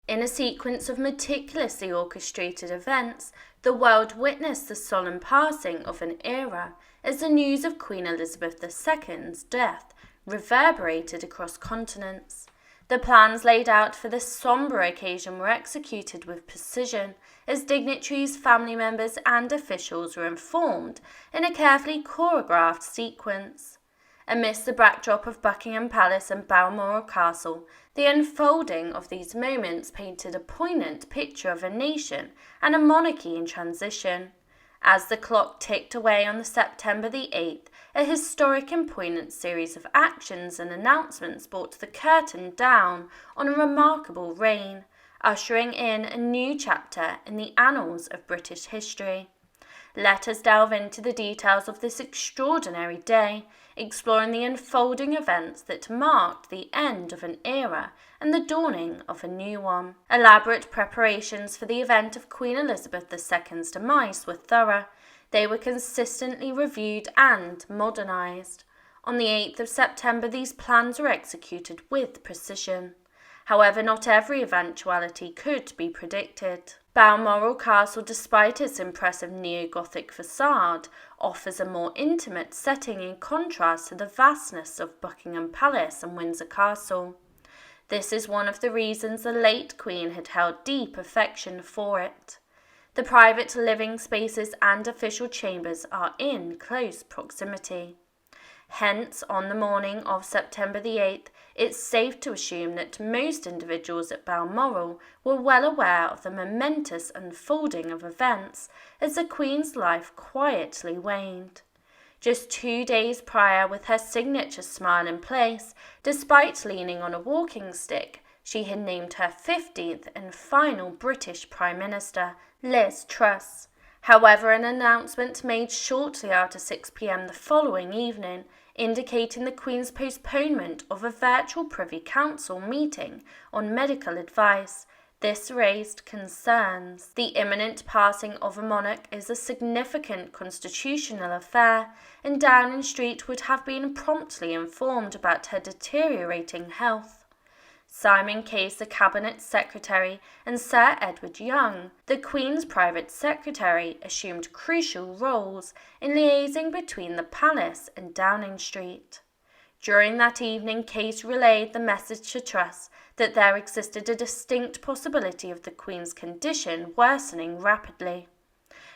In a sequence of meticulously orchestrated events, the world witnessed the solemn passing of an era as the news of Queen Elizabeth II's death reverberated across continents. The plans laid out for this sombre occasion were executed with precision, as dignitaries, family members, and officials were informed in a carefully choreographed sequence. Amidst the backdrop of Buckingham Palace and Balmoral Castle, the unfolding of these moments painted a poignant picture of a nation and a monarchy in transition. As the clock ticked away on the September the 8th, a historic and poignant series of actions and announcements brought the curtain down on a remarkable reign, ushering in a new chapter in the annals of British history. Let us delve into the details of this extraordinary day, exploring the unfolding events that marked the end of an era and the dawning of a new one. Elaborate preparations for the event of Queen Elizabeth II's demise were thorough. They were consistently reviewed and modernised. On the 8th of September, these plans were executed with precision. However, not every eventuality could be predicted. Balmoral Castle, despite its impressive neo-Gothic facade, offers a more intimate setting in contrast to the vastness of Buckingham Palace and Windsor Castle. This is one of the reasons the late Queen had held deep affection for it. The private living spaces and official chambers are in close proximity. Hence, on the morning of September the 8th, it's safe to assume that most individuals at Balmoral were well aware of the momentous unfolding of events as the Queen's life quietly waned. Just 2 days prior, with her signature smile in place, despite leaning on a walking stick, she had named her 15th and final British Prime Minister, Liz Truss. However, an announcement made shortly after 6 p.m. the following evening, indicating the Queen's postponement of a virtual Privy Council meeting on medical advice. This raised concerns. The imminent passing of a monarch is a significant constitutional affair, and Downing Street would have been promptly informed about her deteriorating health. Simon Case, the Cabinet Secretary, and Sir Edward Young, the Queen's private secretary, assumed crucial roles in liaising between the palace and Downing Street. During that evening, Case relayed the message to Truss that there existed a distinct possibility of the Queen's condition worsening rapidly.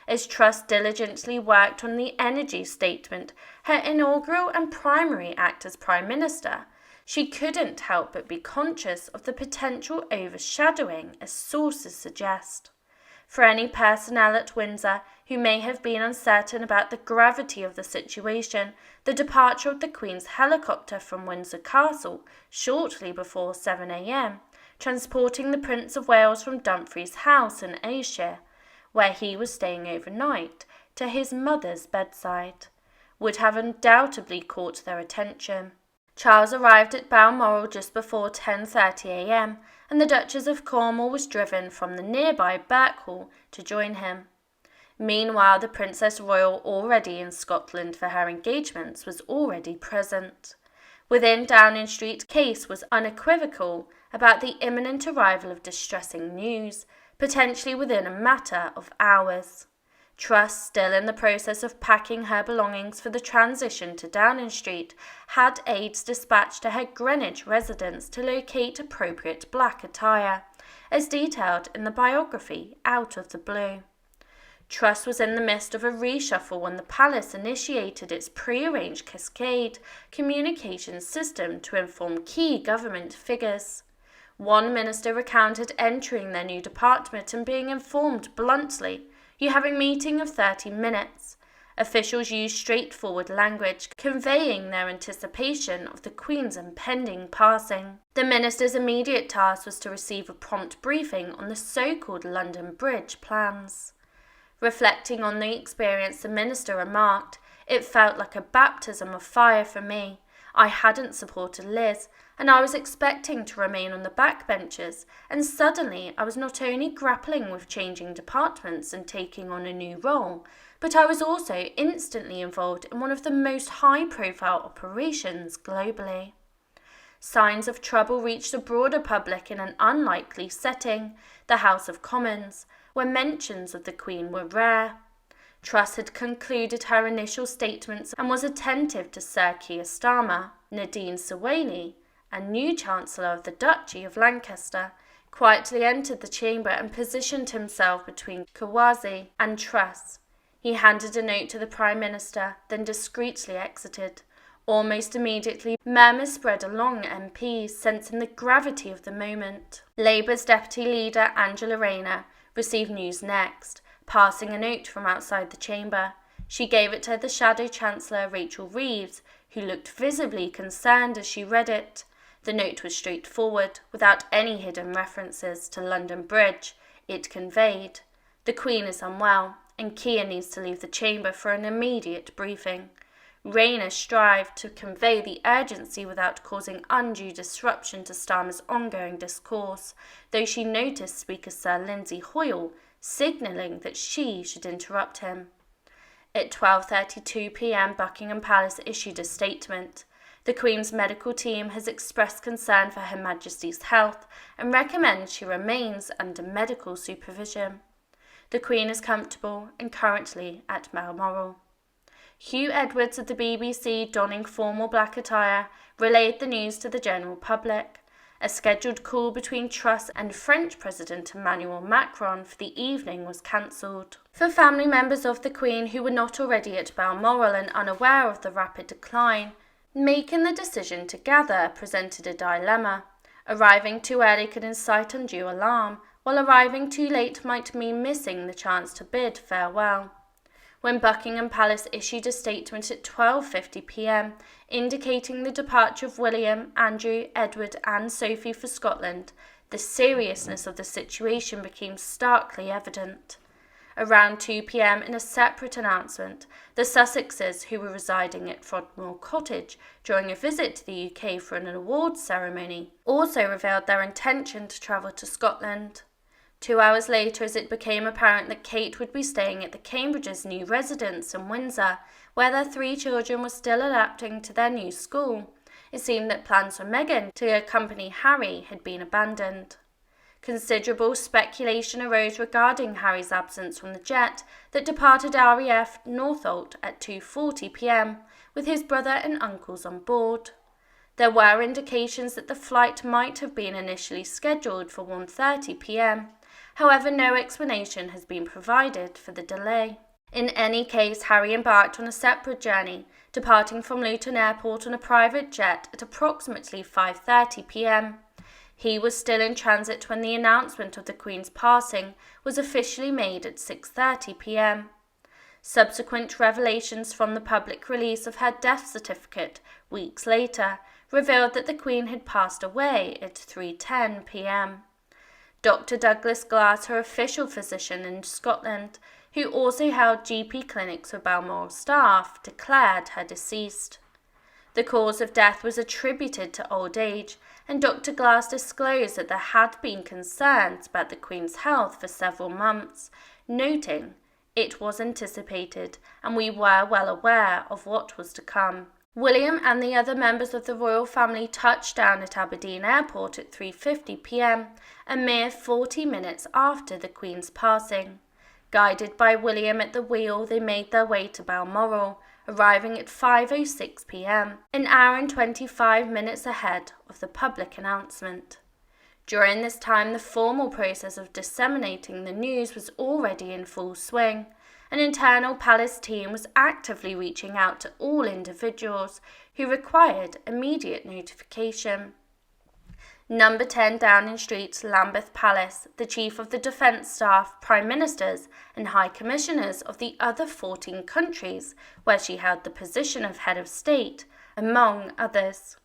As Truss diligently worked on the energy statement, her inaugural and primary act as Prime Minister, she couldn't help but be conscious of the potential overshadowing, as sources suggest. For any personnel at Windsor who may have been uncertain about the gravity of the situation, the departure of the Queen's helicopter from Windsor Castle shortly before 7 a.m, transporting the Prince of Wales from Dumfries House in Ayrshire, where he was staying overnight, to his mother's bedside, would have undoubtedly caught their attention. Charles arrived at Balmoral just before 10:30 a.m, and the Duchess of Cornwall was driven from the nearby Birkhall to join him. Meanwhile, the Princess Royal, already in Scotland for her engagements, was already present. Within Downing Street, Case was unequivocal about the imminent arrival of distressing news, potentially within a matter of hours. Truss, still in the process of packing her belongings for the transition to Downing Street, had aides dispatched to her Greenwich residence to locate appropriate black attire, as detailed in the biography Out of the Blue. Truss was in the midst of a reshuffle when the palace initiated its pre-arranged Cascade communications system to inform key government figures. One minister recounted entering their new department and being informed bluntly, "You have a meeting of 30 minutes. Officials used straightforward language, conveying their anticipation of the Queen's impending passing. The minister's immediate task was to receive a prompt briefing on the so-called London Bridge plans. Reflecting on the experience, the minister remarked, "It felt like a baptism of fire for me. I hadn't supported Liz, and I was expecting to remain on the backbenches, and suddenly I was not only grappling with changing departments and taking on a new role, but I was also instantly involved in one of the most high-profile operations globally." signs of trouble reached the broader public in an unlikely setting, the House of Commons, where mentions of the Queen were rare. Truss had concluded her initial statements and was attentive to Sir Keir Starmer, Nadine Sawaley, and new Chancellor of the Duchy of Lancaster, quietly entered the chamber and positioned himself between Khawaja and Truss. He handed a note to the Prime Minister, then discreetly exited. Almost immediately, murmurs spread along MPs, sensing the gravity of the moment. Labour's Deputy Leader, Angela Rayner, received news next, passing a note from outside the chamber. She gave it to the Shadow Chancellor, Rachel Reeves, who looked visibly concerned as she read it. The note was straightforward, without any hidden references to London Bridge. It conveyed, "The Queen is unwell, and Keir needs to leave the chamber for an immediate briefing." Rayner strived to convey the urgency without causing undue disruption to Starmer's ongoing discourse, though she noticed Speaker Sir Lindsay Hoyle signalling that she should interrupt him. At 12:32 p.m, Buckingham Palace issued a statement. The Queen's medical team has expressed concern for Her Majesty's health and recommends she remains under medical supervision. The Queen is comfortable and currently at Balmoral. Hugh Edwards of the BBC, donning formal black attire, relayed the news to the general public. A scheduled call between Truss and French President Emmanuel Macron for the evening was cancelled. For family members of the Queen who were not already at Balmoral and unaware of the rapid decline, making the decision to gather presented a dilemma. Arriving too early could incite undue alarm, while arriving too late might mean missing the chance to bid farewell. When Buckingham Palace issued a statement at 12:50 p.m, indicating the departure of William, Andrew, Edward and Sophie for Scotland, the seriousness of the situation became starkly evident. Around 2 p.m, in a separate announcement, the Sussexes, who were residing at Frodmore Cottage during a visit to the UK for an awards ceremony, also revealed their intention to travel to Scotland. 2 hours later, as it became apparent that Kate would be staying at the Cambridges' new residence in Windsor, where their 3 children were still adapting to their new school, it seemed that plans for Meghan to accompany Harry had been abandoned. Considerable speculation arose regarding Harry's absence from the jet that departed RAF Northolt at 2:40 p.m, with his brother and uncles on board. There were indications that the flight might have been initially scheduled for 1:30 p.m. However, no explanation has been provided for the delay. In any case, Harry embarked on a separate journey, departing from Luton Airport on a private jet at approximately 5:30 p.m. He was still in transit when the announcement of the Queen's passing was officially made at 6:30 p.m. Subsequent revelations from the public release of her death certificate weeks later revealed that the Queen had passed away at 3:10 p.m. Dr. Douglas Glass, her official physician in Scotland, who also held GP clinics for Balmoral staff, declared her deceased. The cause of death was attributed to old age, and Dr. Glass disclosed that there had been concerns about the Queen's health for several months, noting, "It was anticipated, and we were well aware of what was to come." William and the other members of the royal family touched down at Aberdeen Airport at 3:50 p.m, a mere 40 minutes after the Queen's passing. Guided by William at the wheel, they made their way to Balmoral, arriving at 5:06 p.m, an hour and 25 minutes ahead of the public announcement. During this time, the formal process of disseminating the news was already in full swing. An internal palace team was actively reaching out to all individuals who required immediate notification. Number 10 Downing Street, Lambeth Palace, the Chief of the Defence Staff, Prime Ministers and High Commissioners of the other 14 countries where she held the position of Head of State, among others.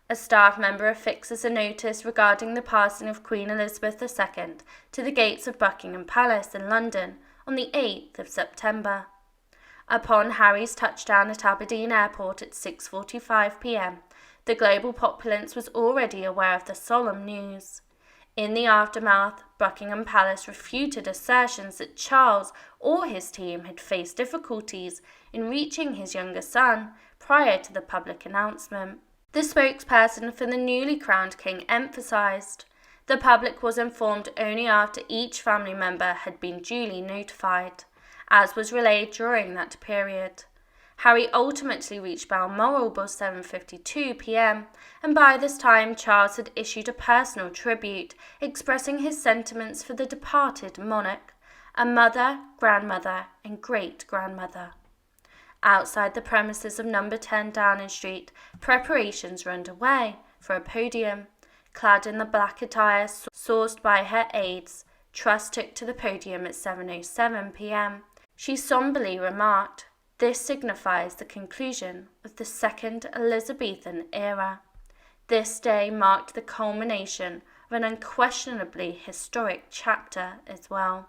A staff member affixes a notice regarding the passing of Queen Elizabeth II to the gates of Buckingham Palace in London on the 8th of September. Upon Harry's touchdown at Aberdeen Airport at 6:45 p.m, the global populace was already aware of the solemn news. In the aftermath, Buckingham Palace refuted assertions that Charles or his team had faced difficulties in reaching his younger son prior to the public announcement. The spokesperson for the newly crowned king emphasised. The public was informed only after each family member had been duly notified, as was relayed during that period. Harry ultimately reached Balmoral by 7:52 p.m, and by this time Charles had issued a personal tribute expressing his sentiments for the departed monarch, a mother, grandmother and great-grandmother. Outside the premises of No. 10 Downing Street, preparations were underway for a podium. Clad in the black attire sourced by her aides, Truss took to the podium at 7:07 p.m. She somberly remarked, "This signifies the conclusion of the second Elizabethan era." This day marked the culmination of an unquestionably historic chapter as well.